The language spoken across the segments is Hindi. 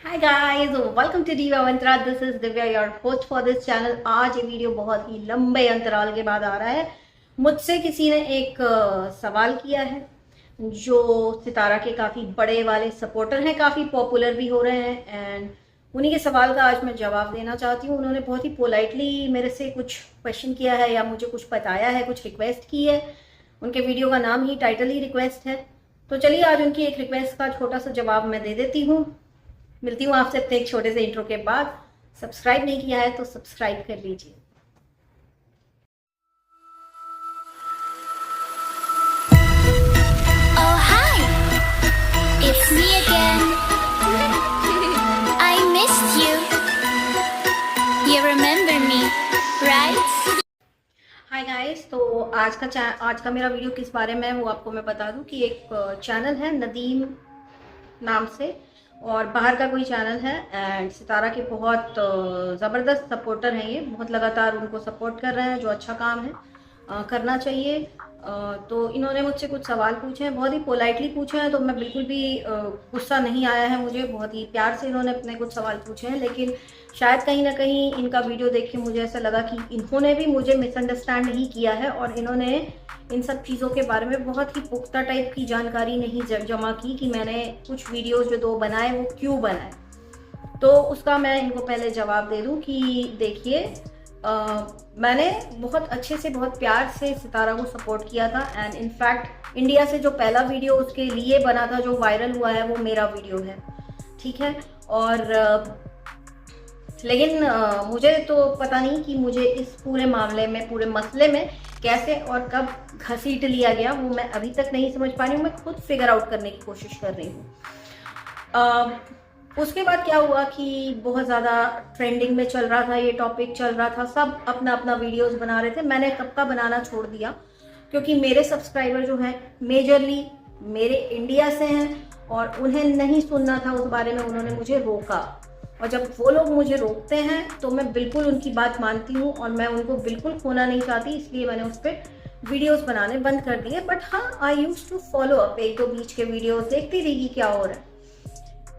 Hi guys, welcome to Divya Antral. This is Divya, your host for this channel. आज ये वीडियो बहुत ही लंबे अंतराल के बाद आ रहा है। मुझसे किसी ने एक सवाल किया है जो सितारा के काफ़ी बड़े वाले सपोर्टर हैं, काफ़ी पॉपुलर भी हो रहे हैं, एंड उन्हीं के सवाल का आज मैं जवाब देना चाहती हूँ। उन्होंने बहुत ही पोलाइटली मेरे से कुछ क्वेश्चन किया है या मुझे कुछ बताया है, कुछ रिक्वेस्ट की है। उनके वीडियो का नाम ही, टाइटल ही रिक्वेस्ट है। तो चलिए आज उनकी एक रिक्वेस्ट का छोटा सा जवाब मैं दे देती हूँ। मिलती हूँ आपसे अपने एक छोटे से इंट्रो के बाद। सब्सक्राइब नहीं किया है तो सब्सक्राइब कर लीजिए। Oh hi, it's me again. I missed you. You remember me, right? Hi guys, तो आज का मेरा वीडियो किस बारे में है वो आपको मैं बता दूं कि एक चैनल है नदीम नाम से, और बाहर का कोई चैनल है, एंड सितारा के बहुत ज़बरदस्त सपोर्टर हैं। ये बहुत लगातार उनको सपोर्ट कर रहे हैं, जो अच्छा काम है करना चाहिए। तो इन्होंने मुझसे कुछ सवाल पूछे हैं, बहुत ही पोलाइटली पूछे हैं, तो मैं बिल्कुल भी गुस्सा नहीं आया है मुझे। बहुत ही प्यार से इन्होंने अपने कुछ सवाल पूछे हैं, लेकिन शायद कहीं ना कहीं इनका वीडियो देख के मुझे ऐसा लगा कि इन्होंने भी मुझे मिसअंडरस्टैंड नहीं किया है, और इन्होंने इन सब चीज़ों के बारे में बहुत ही पुख्ता टाइप की जानकारी नहीं जमा की कि मैंने कुछ वीडियोस जो 2 बनाए वो क्यों बनाए। तो उसका मैं इनको पहले जवाब दे दूं कि देखिए, मैंने बहुत अच्छे से, बहुत प्यार से सितारा को सपोर्ट किया था, एंड इनफैक्ट इंडिया से जो पहला वीडियो उसके लिए बना था, जो वायरल हुआ है, वो मेरा वीडियो है, ठीक है। और लेकिन मुझे तो पता नहीं कि मुझे इस पूरे मामले में, पूरे मसले में कैसे और कब घसीट लिया गया, वो मैं अभी तक नहीं समझ पा रही हूँ। मैं खुद फिगर आउट करने की कोशिश कर रही हूँ। उसके बाद क्या हुआ कि बहुत ज़्यादा ट्रेंडिंग में चल रहा था, ये टॉपिक चल रहा था, सब अपना अपना वीडियोस बना रहे थे। मैंने कब का बनाना छोड़ दिया, क्योंकि मेरे सब्सक्राइबर जो हैं मेजरली मेरे इंडिया से हैं, और उन्हें नहीं सुनना था उस बारे में, उन्होंने मुझे रोका। और जब वो लोग मुझे रोकते हैं तो मैं बिल्कुल उनकी बात मानती हूँ, और मैं उनको बिल्कुल खोना नहीं चाहती, इसलिए मैंने उस पर वीडियोस बनाने बंद कर दिए। बट हाँ, I used to follow up, एक दो बीच के वीडियोस देखती रही कि क्या हो रहा है।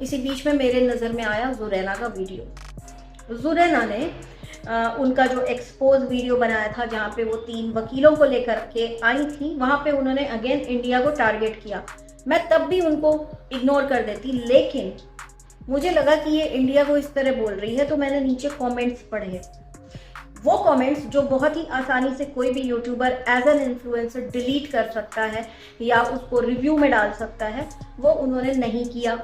इसी बीच में मेरे नज़र में आया जुरैना का वीडियो। जुरैना ने उनका जो एक्सपोज वीडियो बनाया था, जहाँ पे वो 3 वकीलों को लेकर के आई थी, वहाँ पे उन्होंने अगेन इंडिया को टारगेट किया। मैं तब भी उनको इग्नोर कर देती, लेकिन मुझे लगा कि ये इंडिया को इस तरह बोल रही है, तो मैंने नीचे कमेंट्स पढ़े। वो कमेंट्स जो बहुत ही आसानी से कोई भी youtuber as an influencer delete कर सकता है या उसको रिव्यू में डाल सकता है, वो उन्होंने नहीं किया।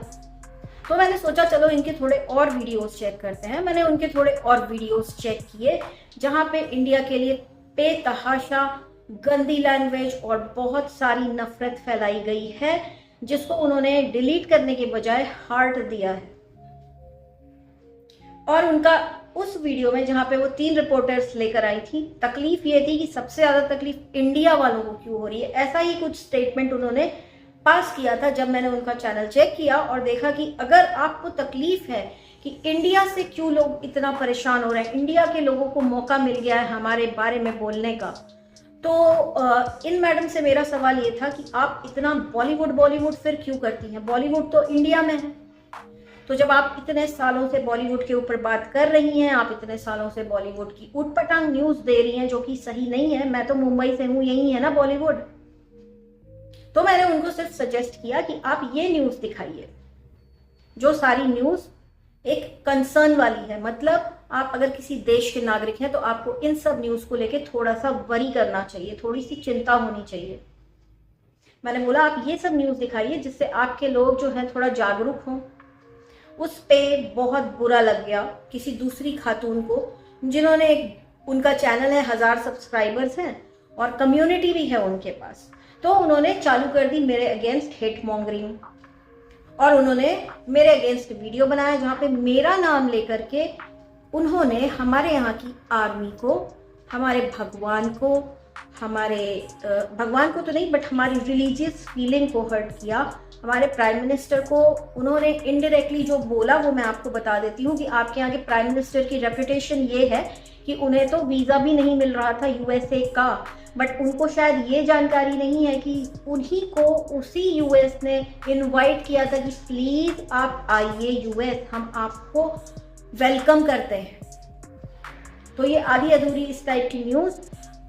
तो मैंने सोचा चलो इनके थोड़े और वीडियोस चेक करते हैं। मैंने उनके थोड़े और वीडियोस चेक किए, जहाँ पे इंडिया के लिए बेतहाशा गंदी लैंग्वेज और बहुत सारी नफरत फैलाई गई है, जिसको उन्होंने डिलीट करने के बजाय हार्ट दिया है। और उनका उस वीडियो में, जहाँ पे वो 3 रिपोर्टर्स लेकर आई थी, तकलीफ ये थी कि सबसे ज्यादा तकलीफ इंडिया वालों को क्यों हो रही है, ऐसा ही कुछ स्टेटमेंट उन्होंने पास किया था। जब मैंने उनका चैनल चेक किया और देखा कि अगर आपको तकलीफ है कि इंडिया से क्यों लोग इतना परेशान हो रहे हैं, इंडिया के लोगों को मौका मिल गया है हमारे बारे में बोलने का, तो इन मैडम से मेरा सवाल ये था कि आप इतना बॉलीवुड फिर क्यों करती हैं? बॉलीवुड तो इंडिया में है। तो जब आप इतने सालों से बॉलीवुड के ऊपर बात कर रही हैं, आप इतने सालों से बॉलीवुड की उटपटांग न्यूज दे रही हैं, जो कि सही नहीं है। मैं तो मुंबई से हूँ, यही है ना बॉलीवुड। तो मैंने उनको सिर्फ सजेस्ट किया कि आप ये न्यूज दिखाइए, जो सारी न्यूज एक कंसर्न वाली है। मतलब आप अगर किसी देश के नागरिक हैं तो आपको इन सब न्यूज को लेके थोड़ा सा वरी करना चाहिए, थोड़ी सी चिंता होनी चाहिए। मैंने बोला आप ये सब न्यूज दिखाइए जिससे आपके लोग जो हैं थोड़ा जागरूक हों। उस पे बहुत बुरा लग गया किसी दूसरी खातून को, जिन्होंने उनका चैनल है, 1000 सब्सक्राइबर्स हैं और कम्युनिटी भी है उनके पास। तो उन्होंने चालू कर दी मेरे अगेंस्ट हेट मॉन्गरिंग, और उन्होंने मेरे अगेंस्ट वीडियो बनाया जहाँ पे मेरा नाम लेकर के उन्होंने हमारे यहाँ की आर्मी को, हमारे भगवान को, हमारे भगवान को तो नहीं बट हमारी रिलीजियस फीलिंग को हर्ट किया। हमारे प्राइम मिनिस्टर को उन्होंने इनडायरेक्टली जो बोला वो मैं आपको बता देती हूँ कि आपके यहाँ के प्राइम मिनिस्टर की रेपुटेशन ये है कि उन्हें तो वीज़ा भी नहीं मिल रहा था यूएसए का, बट उनको शायद ये जानकारी नहीं है कि उन्हीं को उसी यूएस ने इनवाइट किया था कि प्लीज़ आप आइए यूएस, हम आपको वेलकम करते हैं। तो ये आधी अधूरी इस टाइप की न्यूज़,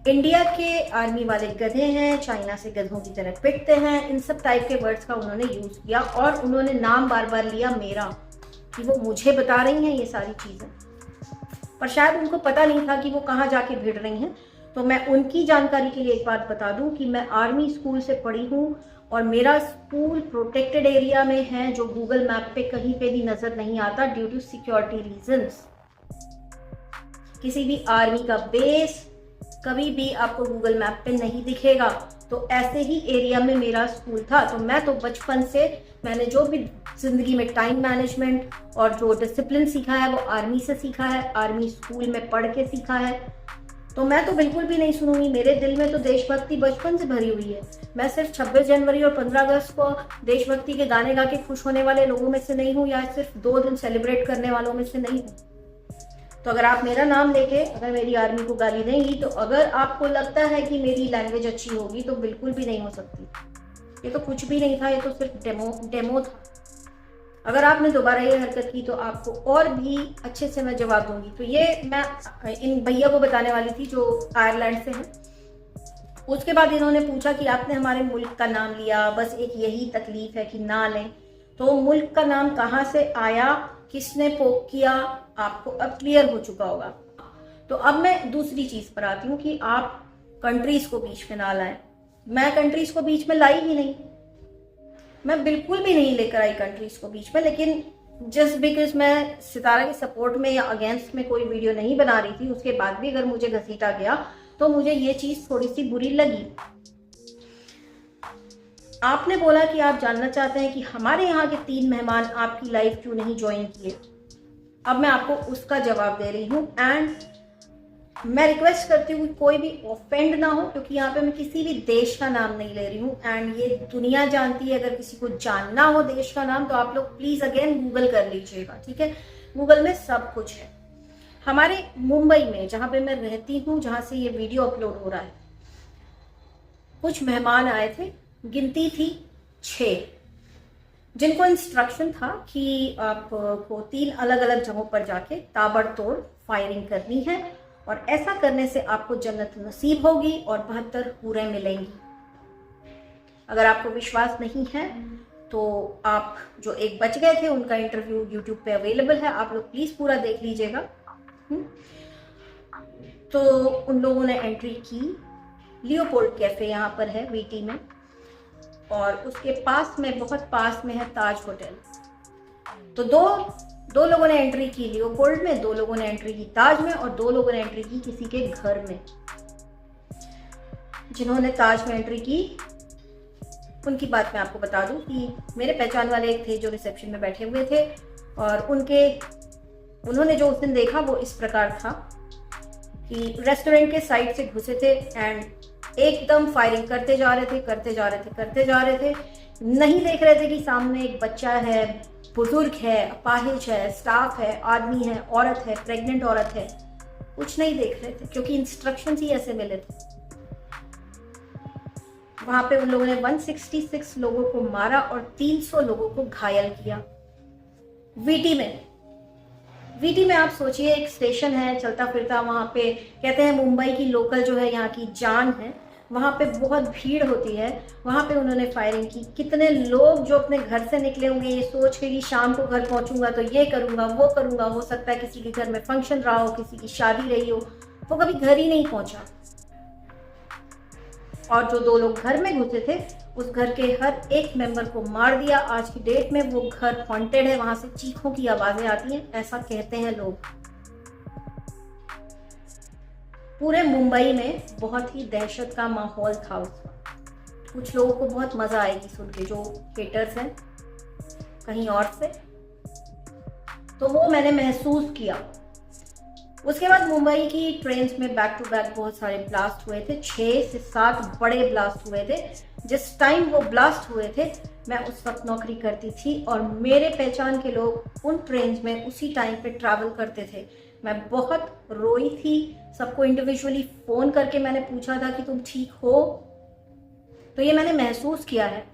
इंडिया के आर्मी वाले गधे हैं, चाइना से गधों की तरह पिटते हैं, इन सब टाइप के वर्ड्स का उन्होंने यूज़ किया और उन्होंने नाम बार बार लिया मेरा, कि वो मुझे बता रही हैं ये सारी चीज़ें, पर शायद उनको पता नहीं था कि वो कहाँ जाके भिड़ रही हैं। तो मैं उनकी जानकारी के लिए एक बात बता दूं कि मैं आर्मी स्कूल से पढ़ी हूँ और मेरा स्कूल प्रोटेक्टेड एरिया में है, जो गूगल मैप पे कहीं पे भी नज़र नहीं आता ड्यू टू सिक्योरिटी रीजंस। किसी भी आर्मी का बेस कभी भी आपको गूगल मैप पे नहीं दिखेगा। तो ऐसे ही एरिया में मेरा स्कूल था। तो मैं तो बचपन से मैंने जो भी जिंदगी में टाइम मैनेजमेंट और जो डिसिप्लिन सीखा है वो आर्मी से सीखा है, आर्मी स्कूल में पढ़ के सीखा है। तो मैं तो बिल्कुल भी नहीं सुनूंगी, मेरे दिल में तो देशभक्ति बचपन से भरी हुई है। मैं सिर्फ 26 जनवरी और 15 अगस्त को देशभक्ति के गाने गा के खुश होने वाले लोगों में से नहीं हूँ, या सिर्फ 2 दिन सेलिब्रेट करने वालों में से नहीं हूँ। तो अगर आप मेरा नाम लेके अगर मेरी आर्मी को गाली देंगी, तो अगर आपको लगता है कि मेरी लैंग्वेज अच्छी होगी, तो बिल्कुल भी नहीं हो सकती। ये तो कुछ भी नहीं था, ये तो सिर्फ डेमो था। अगर आपने दोबारा ये हरकत की तो आपको और भी अच्छे से मैं जवाब दूंगी। तो ये मैं इन भैया को बताने वाली थी जो आयरलैंड से हैं। उसके बाद इन्होंने पूछा कि आपने हमारे मुल्क का नाम लिया, बस एक यही तकलीफ है कि ना लें। तो मुल्क का नाम कहाँ से आया, किसने पोक किया, आपको अब क्लियर हो चुका होगा। तो अब मैं दूसरी चीज पर आती हूँ कि आप कंट्रीज को बीच में ना लाएं। मैं कंट्रीज को बीच में लाई ही नहीं, मैं बिल्कुल भी नहीं लेकर आई कंट्रीज को बीच में। लेकिन जस्ट बिकॉज मैं सितारा के सपोर्ट में या अगेंस्ट में कोई वीडियो नहीं बना रही थी, उसके बाद भी अगर मुझे घसीटा गया तो मुझे ये चीज थोड़ी सी बुरी लगी। आपने बोला कि आप जानना चाहते हैं कि हमारे यहाँ के 3 मेहमान आपकी लाइफ क्यों नहीं ज्वाइन किए। अब मैं आपको उसका जवाब दे रही हूँ एंड मैं रिक्वेस्ट करती हूँ कोई भी ऑफेंड ना हो, क्योंकि यहाँ पे मैं किसी भी देश का नाम नहीं ले रही हूँ एंड ये दुनिया जानती है। अगर किसी को जानना हो देश का नाम तो आप लोग प्लीज अगेन गूगल कर लीजिएगा, ठीक है। गूगल में सब कुछ है। हमारे मुंबई में जहाँ पे मैं रहती हूँ, जहाँ से ये वीडियो अपलोड हो रहा है, कुछ मेहमान आए थे, गिनती थी 6, जिनको इंस्ट्रक्शन था कि आपको 3 अलग अलग जगहों पर जाके ताबड़तोड़ फायरिंग करनी है और ऐसा करने से आपको जन्नत नसीब होगी और 72 हूरें मिलेंगी। अगर आपको विश्वास नहीं है तो आप जो एक बच गए थे उनका इंटरव्यू यूट्यूब पे अवेलेबल है, आप लोग प्लीज पूरा देख लीजिएगा। तो उन लोगों ने एंट्री की, लियोपोल्ड कैफे यहाँ पर है वीटी में, और उसके पास में बहुत पास में है ताज होटल। तो दो लोगों ने एंट्री की लियोपोल्ड में, 2 लोगों ने एंट्री की ताज में और 2 लोगों ने एंट्री की किसी के घर में। जिन्होंने ताज में एंट्री की उनकी बात मैं आपको बता दूं कि मेरे पहचान वाले एक थे जो रिसेप्शन में बैठे हुए थे, और उन्होंने जो उस दिन देखा वो इस प्रकार था कि रेस्टोरेंट के साइड से घुसे थे एंड एकदम फायरिंग करते जा रहे थे। नहीं देख रहे थे कि सामने एक बच्चा है, बुजुर्ग है, अपाहिज है, स्टाफ है, आदमी है, औरत है, प्रेग्नेंट औरत है, कुछ नहीं देख रहे थे क्योंकि इंस्ट्रक्शंस ही ऐसे मिले थे। वहां पे उन लोगों ने 166 लोगों को मारा और 300 लोगों को घायल किया। वीटी में आप सोचिए एक स्टेशन है चलता फिरता, वहां पे कहते हैं मुंबई की लोकल जो है यहाँ की जान है, वहां पे बहुत भीड़ होती है। वहां पे उन्होंने फायरिंग की। कितने लोग जो अपने घर से निकले होंगे ये सोच के कि शाम को घर पहुंचूंगा तो ये करूंगा वो करूंगा, हो सकता है किसी के घर में फंक्शन रहा हो, किसी की शादी रही हो, वो कभी घर ही नहीं पहुंचा। और जो 2 लोग घर में घुसे थे उस घर के हर एक मेंबर को मार दिया। आज की डेट में वो घर हॉन्टेड है, वहां से चीखों की आवाजें आती हैं, ऐसा कहते हैं लोग। पूरे मुंबई में बहुत ही दहशत का माहौल था उस वक्त। कुछ लोगों को बहुत मजा आएगी सुन के, जो हेटर्स हैं कहीं और से, तो वो मैंने महसूस किया। उसके बाद मुंबई की ट्रेन्स में बैक टू बैक बहुत सारे ब्लास्ट हुए थे, 6 से 7 बड़े ब्लास्ट हुए थे। जिस टाइम वो ब्लास्ट हुए थे मैं उस वक्त नौकरी करती थी और मेरे पहचान के लोग उन ट्रेन्स में उसी टाइम पे ट्रैवल करते थे। मैं बहुत रोई थी, सबको इंडिविजुअली फ़ोन करके मैंने पूछा था कि तुम ठीक हो। तो ये मैंने महसूस किया है।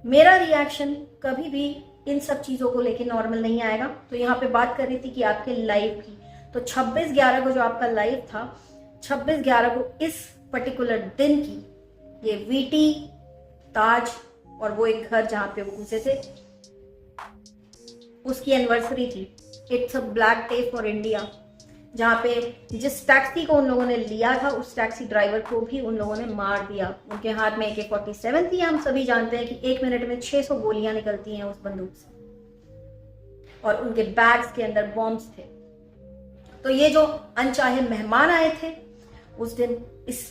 मेरा रिएक्शन कभी भी इन सब चीज़ों को लेके नॉर्मल नहीं आएगा। तो यहाँ पे बात कर रही थी कि आपके लाइव की, तो 26/11 को जो आपका लाइव था, 26/11 को इस पर्टिकुलर दिन की ये वीटी, ताज और वो एक घर जहाँ पे वो घुसे थे, उसकी एनिवर्सरी थी। It's a black day for India, जहाँ पे जिस टैक्सी को उन लोगों ने लिया था उस टैक्सी ड्राइवर को भी उन लोगों ने मार दिया। उनके हाथ में AK-47 थी। हम सभी जानते हैं कि 1 मिनट में 600 गोलियां निकलती हैं उस बंदूक से, और उनके बैग्स के अंदर बॉम्ब्स थे। तो ये जो अनचाहे मेहमान आए थे उस दिन, इस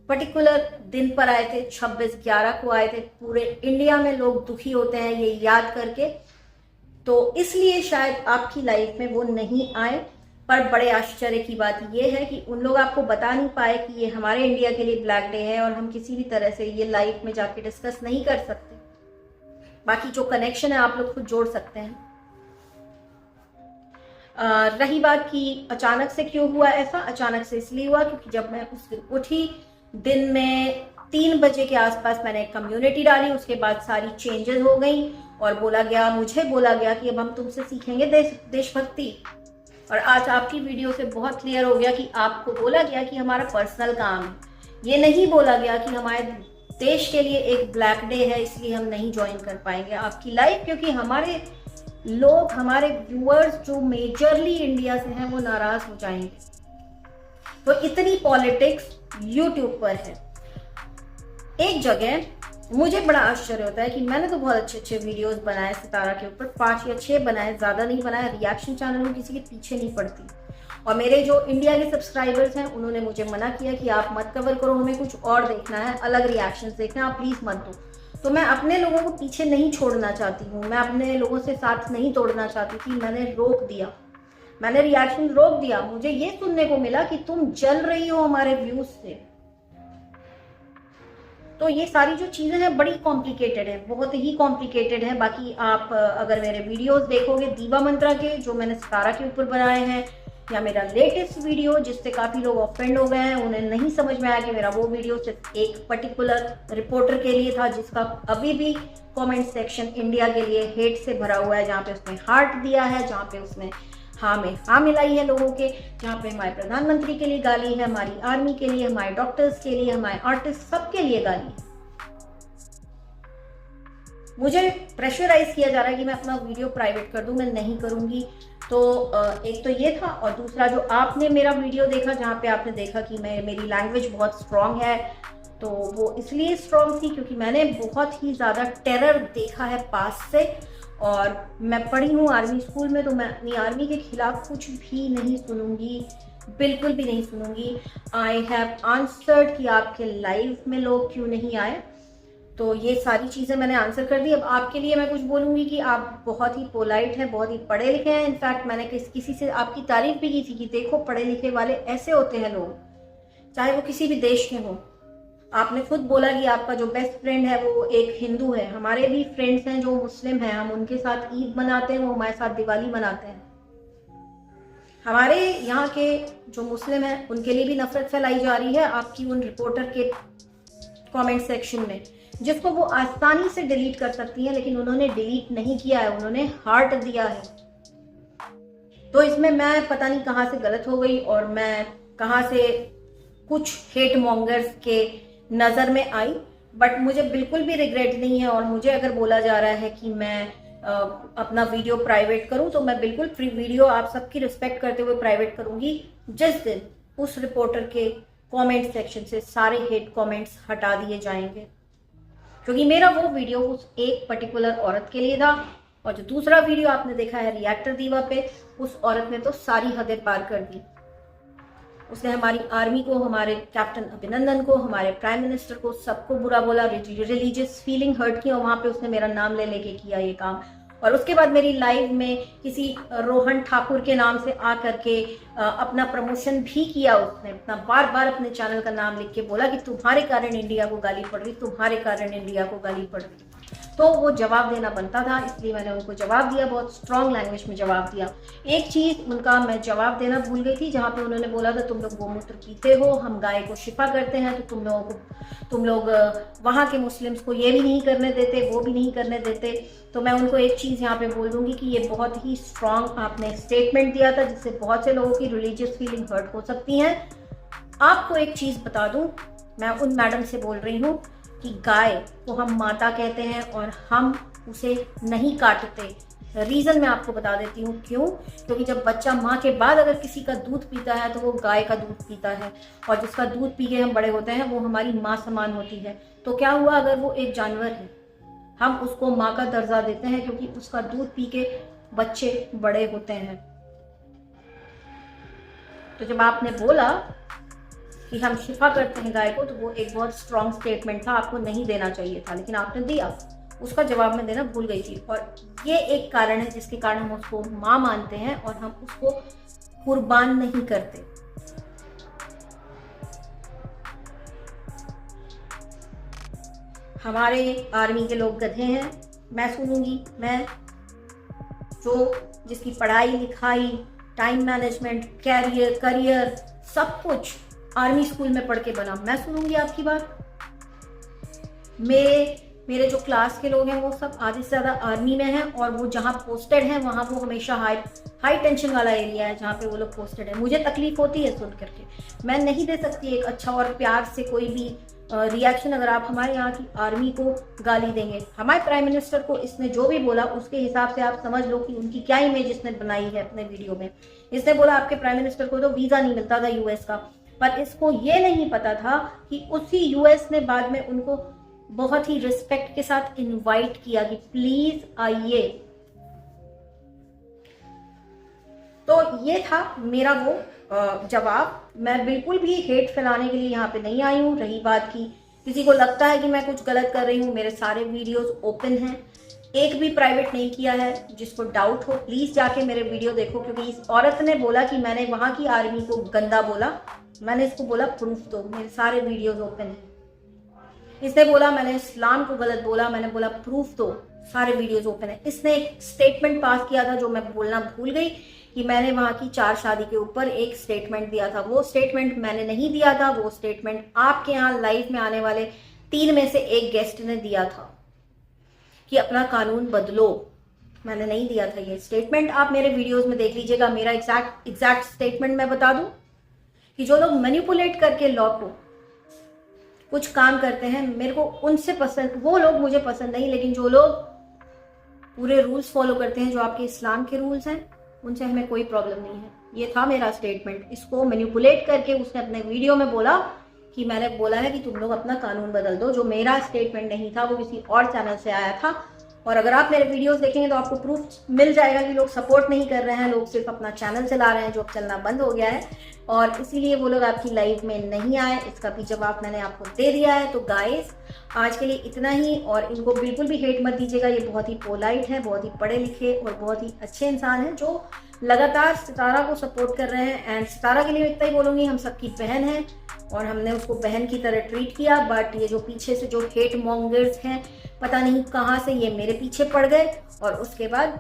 पर्टिकुलर दिन पर आए थे, 26/11 को आए थे। पूरे इंडिया में लोग दुखी होते हैं ये याद करके, तो इसलिए शायद आपकी लाइफ में वो नहीं आए। पर बड़े आश्चर्य की बात ये है कि उन लोग आपको बता नहीं पाए कि ये हमारे इंडिया के लिए ब्लैक डे है, और हम किसी भी तरह से ये लाइव में जाके डिस्कस नहीं कर सकते। बाकी जो कनेक्शन है आप लोग खुद जोड़ सकते हैं। रही बात कि अचानक से क्यों हुआ ऐसा, अचानक से इसलिए हुआ क्योंकि जब मैं उस दिन उठी, दिन में 3 बजे के आसपास मैंने एक कम्युनिटी डाली। उसके बाद सारी चेंजेस हो गई और मुझे बोला गया कि अब हम तुमसे सीखेंगे देशभक्ति। और आज आपकी वीडियो से बहुत क्लियर हो गया कि आपको बोला गया कि हमारा पर्सनल काम है, ये नहीं बोला गया कि हमारे देश के लिए एक ब्लैक डे है इसलिए हम नहीं ज्वाइन कर पाएंगे आपकी लाइव, क्योंकि हमारे लोग, हमारे व्यूअर्स जो मेजरली इंडिया से हैं वो नाराज हो जाएंगे। तो इतनी पॉलिटिक्स यूट्यूब पर है। एक जगह मुझे बड़ा आश्चर्य होता है कि मैंने तो बहुत अच्छे अच्छे वीडियोस बनाए सितारा के ऊपर, 5 या 6 बनाए, ज्यादा नहीं बनाया। रिएक्शन चैनल में किसी के पीछे नहीं पड़ती। और मेरे जो इंडिया के सब्सक्राइबर्स हैं उन्होंने मुझे मना किया कि आप मत कवर करो, हमें कुछ और देखना है, अलग रिएक्शन देखना है, आप प्लीज मत दो। तो मैं अपने लोगों को पीछे नहीं छोड़ना चाहती हूँ, मैं अपने लोगों से साथ नहीं तोड़ना चाहती थी। मैंने रोक दिया, मैंने रिएक्शन रोक दिया। मुझे ये सुनने को मिला कि तुम जल रही हो हमारे व्यूज से। तो ये सारी जो चीजें हैं बड़ी कॉम्प्लिकेटेड है, बहुत ही कॉम्प्लिकेटेड है। बाकी आप अगर मेरे वीडियोस देखोगे दीवा मंत्रा के जो मैंने सितारा के ऊपर बनाए हैं, या मेरा लेटेस्ट वीडियो जिससे काफी लोग ऑफेंड हो गए हैं, उन्हें नहीं समझ में आया कि मेरा वो वीडियो सिर्फ एक पर्टिकुलर रिपोर्टर के लिए था, जिसका अभी भी कमेंट सेक्शन इंडिया के लिए हेट से भरा हुआ है, जहाँ पे उसने हार्ट दिया है, जहाँ पे उसने हाँ में हाँ मिलाई है लोगों के, जहाँ पे हमारे प्रधानमंत्री के लिए गाली है, हमारी आर्मी के लिए, हमारे डॉक्टर्स के लिए, हमारे आर्टिस्ट, सबके लिए गाली है। मुझे प्रेशराइज किया जा रहा है कि मैं अपना वीडियो प्राइवेट कर दूं, मैं नहीं करूंगी। तो एक तो ये था, और दूसरा जो आपने मेरा वीडियो देखा जहाँ पे आपने देखा कि मेरी लैंग्वेज बहुत स्ट्रांग है, तो वो इसलिए स्ट्रांग थी क्योंकि मैंने बहुत ही ज़्यादा टेरर देखा है पास से। और मैं पढ़ी हूँ आर्मी स्कूल में, तो मैं अपनी आर्मी के खिलाफ कुछ भी नहीं सुनूंगी, बिल्कुल भी नहीं सुनूंगी। आई हैव आंसर्ड कि आपके लाइव में लोग क्यों नहीं आए, तो ये सारी चीज़ें मैंने आंसर कर दी। अब आपके लिए मैं कुछ बोलूँगी कि आप बहुत ही पोलाइट हैं, बहुत ही पढ़े लिखे हैं। इनफैक्ट मैंने किसी से आपकी तारीफ भी की थी कि देखो पढ़े लिखे वाले ऐसे होते हैं लोग, चाहे वो किसी भी देश के हों। आपने खुद बोला कि आपका जो बेस्ट फ्रेंड है वो एक हिंदू है। हमारे भी फ्रेंड्स हैं जो मुस्लिम हैं, हम उनके साथ ईद मनाते हैं, वो हमारे साथ दिवाली मनाते हैं। हमारे यहाँ के जो मुस्लिम हैं उनके लिए भी नफरत फैलाई जा रही है आपकी उन रिपोर्टर के कमेंट सेक्शन में, जिसको वो आसानी से डिलीट कर सकती हैं, लेकिन उन्होंने डिलीट नहीं किया है, उन्होंने हार्ट दिया है। तो इसमें मैं पता नहीं कहाँ से गलत हो गई और मैं कहाँ से कुछ हेट मॉन्गर्स के नज़र में आई, बट मुझे बिल्कुल भी रिग्रेट नहीं है। और मुझे अगर बोला जा रहा है कि मैं अपना वीडियो प्राइवेट करूं, तो मैं बिल्कुल फ्री वीडियो आप सबकी रिस्पेक्ट करते हुए प्राइवेट करूंगी जिस दिन उस रिपोर्टर के कमेंट सेक्शन से सारे हेट कमेंट्स हटा दिए जाएंगे, क्योंकि मेरा वो वीडियो उस एक पर्टिकुलर औरत के लिए था। और जो दूसरा वीडियो आपने देखा है रिएक्टर दीवा पे, उस औरत ने तो सारी हदें पार कर दी। उसने हमारी आर्मी को, हमारे कैप्टन अभिनंदन को, हमारे प्राइम मिनिस्टर को, सबको बुरा बोला, रिलीजियस फीलिंग हर्ट की, और वहां पे उसने मेरा नाम ले लेके किया ये काम। और उसके बाद मेरी लाइव में किसी रोहन ठाकुर के नाम से आ करके अपना प्रमोशन भी किया। उसने अपना बार बार अपने चैनल का नाम लिख के बोला कि तुम्हारे कारण इंडिया को गाली पड़ रही, तुम्हारे कारण इंडिया को गाली पड़ रही। तो वो जवाब देना बनता था, इसलिए मैंने उनको जवाब दिया, बहुत स्ट्रॉन्ग लैंग्वेज में जवाब दिया। एक चीज़ उनका मैं जवाब देना भूल गई थी, जहाँ पे उन्होंने बोला था तुम लोग गोमूत्र पीते हो, हम गाय को शिफा करते हैं, तो तुम लोग वहाँ के मुस्लिम्स को ये भी नहीं करने देते, वो भी नहीं करने देते। तो मैं उनको एक चीज़ यहाँ पे बोल दूंगी कि ये बहुत ही स्ट्रॉन्ग आपने स्टेटमेंट दिया था, जिससे बहुत से लोगों की रिलीजियस फीलिंग हर्ट हो सकती हैं। आपको एक चीज़ बता दूं, मैं उन मैडम से बोल रही हूँ कि गाय को हम माता कहते हैं और हम उसे नहीं काटते। रीज़न मैं आपको बता देती हूँ क्यों। क्योंकि जब बच्चा माँ के बाद अगर किसी का दूध पीता है तो वो गाय का दूध पीता है, और जिसका दूध पी के हम बड़े होते हैं वो हमारी माँ समान होती है। तो क्या हुआ अगर वो एक जानवर है, हम उसको माँ का दर्जा देते हैं क्योंकि उसका दूध पी के बच्चे बड़े होते हैं। तो जब आपने बोला कि हम शिफा करते हैं गाय को, तो वो एक बहुत स्ट्रॉन्ग स्टेटमेंट था, आपको नहीं देना चाहिए था, लेकिन आपने दिया। उसका जवाब मैं देना भूल गई थी, और ये एक कारण है जिसके कारण हम उसको माँ मानते हैं और हम उसको कुर्बान नहीं करते। हमारे आर्मी के लोग गधे हैं, मैं सुनूंगी, मैं जिसकी पढ़ाई लिखाई, टाइम मैनेजमेंट, करियर सब कुछ आर्मी स्कूल में पढ़ के बना, मैं सुनूंगी आपकी बात। मेरे जो क्लास के लोग हैं वो सब आधे से ज़्यादा आर्मी में हैं, और वो जहाँ पोस्टेड हैं वहाँ वो हमेशा हाई टेंशन वाला एरिया है जहाँ पे वो लोग पोस्टेड है। मुझे तकलीफ होती है सुन करके, मैं नहीं दे सकती एक अच्छा और प्यार से कोई भी रिएक्शन अगर आप हमारे यहाँ की आर्मी को गाली देंगे। हमारे प्राइम मिनिस्टर को इसने जो भी बोला उसके हिसाब से आप समझ लो कि उनकी क्या इमेज इसने बनाई है अपने वीडियो में। इसने बोला आपके प्राइम मिनिस्टर को तो वीज़ा नहीं मिलता था यूएस का, पर इसको ये नहीं पता था कि उसी यूएस ने बाद में उनको बहुत ही रिस्पेक्ट के साथ इनवाइट किया कि प्लीज आइए। तो ये था मेरा वो जवाब। मैं बिल्कुल भी हेट फैलाने के लिए यहाँ पे नहीं आई हूँ। रही बात की किसी को लगता है कि मैं कुछ गलत कर रही हूँ, मेरे सारे वीडियोस ओपन हैं, एक भी प्राइवेट नहीं किया है। जिसको डाउट हो प्लीज जाके मेरे वीडियो देखो, क्योंकि इस औरत ने बोला कि मैंने वहां की आर्मी को गंदा बोला, मैंने इसको बोला प्रूफ दो, मेरे सारे वीडियोस ओपन हैं। इसने बोला मैंने इस्लाम को गलत बोला, मैंने बोला प्रूफ दो, सारे वीडियोस ओपन है। इसने एक स्टेटमेंट पास किया था जो मैं बोलना भूल गई कि मैंने वहां की 4 शादी के ऊपर एक स्टेटमेंट दिया था। वो स्टेटमेंट मैंने नहीं दिया था, वो स्टेटमेंट आपके यहाँ लाइव में आने वाले 3 में से एक गेस्ट ने दिया था कि अपना कानून बदलो। मैंने नहीं दिया था ये स्टेटमेंट, आप मेरे वीडियोस में देख लीजिएगा। मेरा एग्जैक्ट स्टेटमेंट मैं बता दूं कि जो लोग मैनिपुलेट करके लॉ को कुछ काम करते हैं, मेरे को उनसे पसंद, वो लोग मुझे पसंद नहीं, लेकिन जो लोग पूरे रूल्स फॉलो करते हैं जो आपके इस्लाम के रूल्स हैं, उनसे हमें कोई प्रॉब्लम नहीं है। ये था मेरा स्टेटमेंट। इसको मैनिपुलेट करके उसने अपने वीडियो में बोला कि मैंने बोला है कि तुम लोग अपना कानून बदल दो। जो मेरा स्टेटमेंट नहीं था, वो किसी और चैनल से आया था। और अगर आप मेरे वीडियोस देखेंगे तो आपको प्रूफ मिल जाएगा कि लोग सपोर्ट नहीं कर रहे हैं, लोग सिर्फ अपना चैनल चला रहे हैं जो अब चलना बंद हो गया है, और इसीलिए वो लोग आपकी लाइव में नहीं आए। इसका भी जवाब मैंने आपको दे दिया है। तो गाइस आज के लिए इतना ही, और इनको बिल्कुल भी हेट मत दीजिएगा। ये बहुत ही पोलाइट है, बहुत ही पढ़े लिखे और बहुत ही अच्छे इंसान हैं जो लगातार सितारा को सपोर्ट कर रहे हैं। एंड सितारा के लिए इतना ही बोलूँगी, हम सबकी बहन है और हमने उसको बहन की तरह ट्रीट किया। बट ये जो पीछे से जो हेट मॉन्गर्स हैं, पता नहीं कहाँ से ये मेरे पीछे पड़ गए और उसके बाद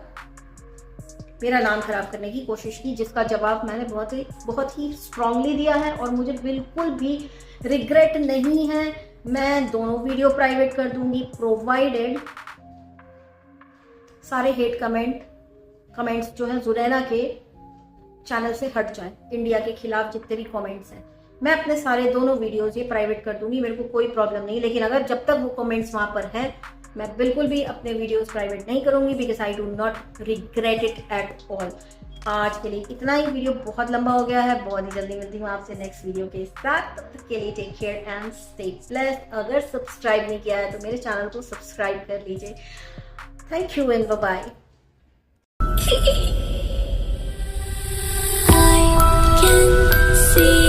मेरा नाम खराब करने की कोशिश की, जिसका जवाब मैंने बहुत ही स्ट्रांगली दिया है और मुझे बिल्कुल भी रिग्रेट नहीं है। मैं दोनों वीडियो प्राइवेट कर दूंगी, प्रोवाइडेड सारे हेट कमेंट्स जो हैं जुरैना के चैनल से हट जाएं। इंडिया के खिलाफ जितने भी कमेंट्स हैं, मैं अपने सारे दोनों वीडियोस ये प्राइवेट कर दूंगी, मेरे को कोई प्रॉब्लम नहीं। लेकिन अगर जब तक वो कमेंट्स वहां पर हैं, मैं बिल्कुल भी अपने वीडियोस प्राइवेट नहीं करूंगी, because I do not regret it at all. आज के लिए इतना ही। वीडियो बहुत लंबा हो गया है, बहुत ही जल्दी मिलती हूँ आपसे नेक्स्ट वीडियो के साथ। तब तक के लिए take care and stay blessed. अगर सब्सक्राइब नहीं किया है तो मेरे चैनल को सब्सक्राइब कर लीजिए। Thank you and bye bye. I can see